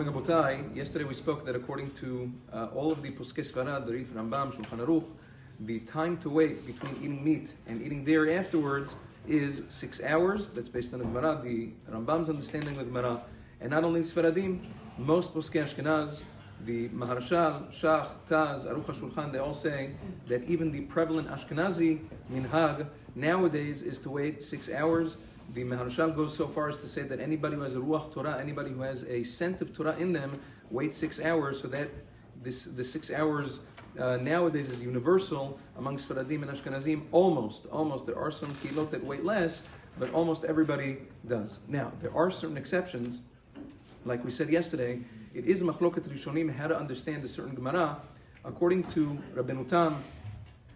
morning, Abotai. Yesterday we spoke that according to all of the Poskei Sfarad, the Rif, Rambam, Shulchan Aruch, the time to wait between eating meat and eating dairy afterwards is 6 hours. That's based on the Gemara, the Rambam's understanding of the Gemara. And not only Sfaradim, most Poskei Ashkenaz, the Maharshal, Shach, Taz, Aruch HaShulchan, they all say that even the prevalent Ashkenazi minhag nowadays is to wait 6 hours. The Maharshal goes so far as to say that anybody who has a Ruach Torah, anybody who has a scent of Torah in them, wait 6 hours, so that the 6 hours nowadays is universal amongst Sfaradim and Ashkenazim. Almost. There are some kilot that wait less, but almost everybody does. Now, there are certain exceptions. Like we said yesterday, it is machloket rishonim how to understand a certain Gemara. According to Rabbeinu Tam,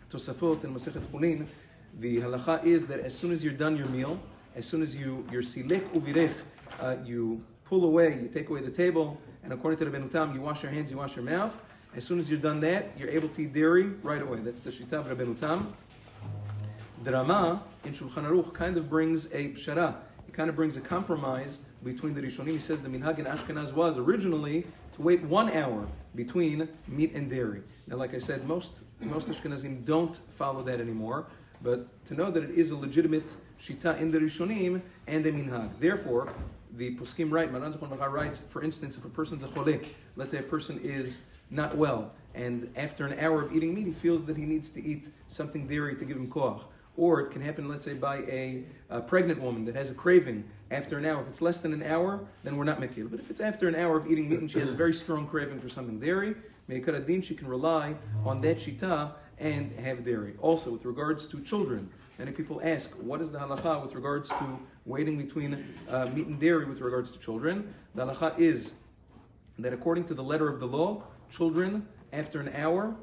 Tosafot, and Masechet Chulin, the halacha is that as soon as you're done your meal, as soon as you're silek uvirech, you pull away, you take away the table, and according to Rabbeinu Tam, you wash your hands, you wash your mouth. As soon as you're done that, you're able to eat dairy right away. That's the shita of Rabbeinu Tam. The Rama in Shulchan Aruch kind of brings a pshara. He kind of brings a compromise between the Rishonim. He says the minhag in Ashkenaz was originally to wait 1 hour between meat and dairy. Now, like I said, most Ashkenazim don't follow that anymore. But to know that it is a legitimate shita in the Rishonim and a minhag. Therefore, the poskim write, Maran Zechon V'cha writes, for instance, if a person's a cholek, let's say a person is not well, and after an hour of eating meat, he feels that he needs to eat something dairy to give him koach. Or it can happen, let's say, by a pregnant woman that has a craving after an hour. If it's less than an hour, then we're not mekil. But if it's after an hour of eating meat and she has a very strong craving for something dairy, meikar adin, she can rely on that shita and have dairy. Also, with regards to children, many people ask, what is the halacha with regards to waiting between meat and dairy with regards to children? The halacha is that according to the letter of the law, children, after an hour,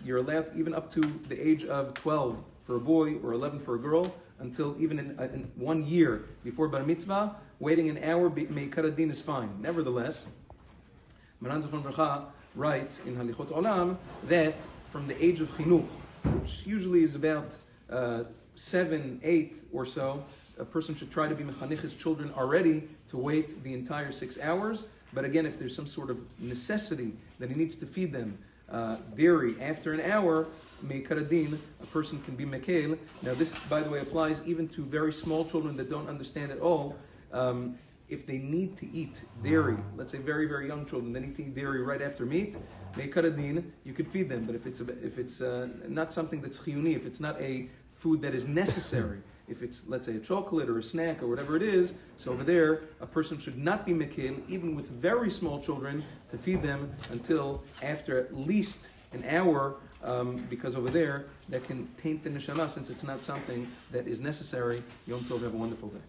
you're allowed even up to the age of 12 for a boy or 11 for a girl, until even in 1 year before bar mitzvah, waiting an hour, meikar adin is fine. Nevertheless, Maran Zechon V'cha writes in Halachot Olam that from the age of chinuch, which usually is about 7, 8 or so, a person should try to be mechanich his children already to wait the entire 6 hours. But again, if there's some sort of necessity that he needs to feed them dairy after an hour, meikar adin, a person can be mekel. Now this, by the way, applies even to very small children that don't understand at all. If they need to eat dairy, let's say very, very young children, they need to eat dairy right after meat, meikar adin, you could feed them. But if it's not something that's chiyuni, if it's not a food that is necessary, if it's, let's say, a chocolate or a snack or whatever it is, so over there, a person should not be mekil, even with very small children, to feed them until after at least an hour, because over there, that can taint the neshama since it's not something that is necessary. Yom Tov, have a wonderful day.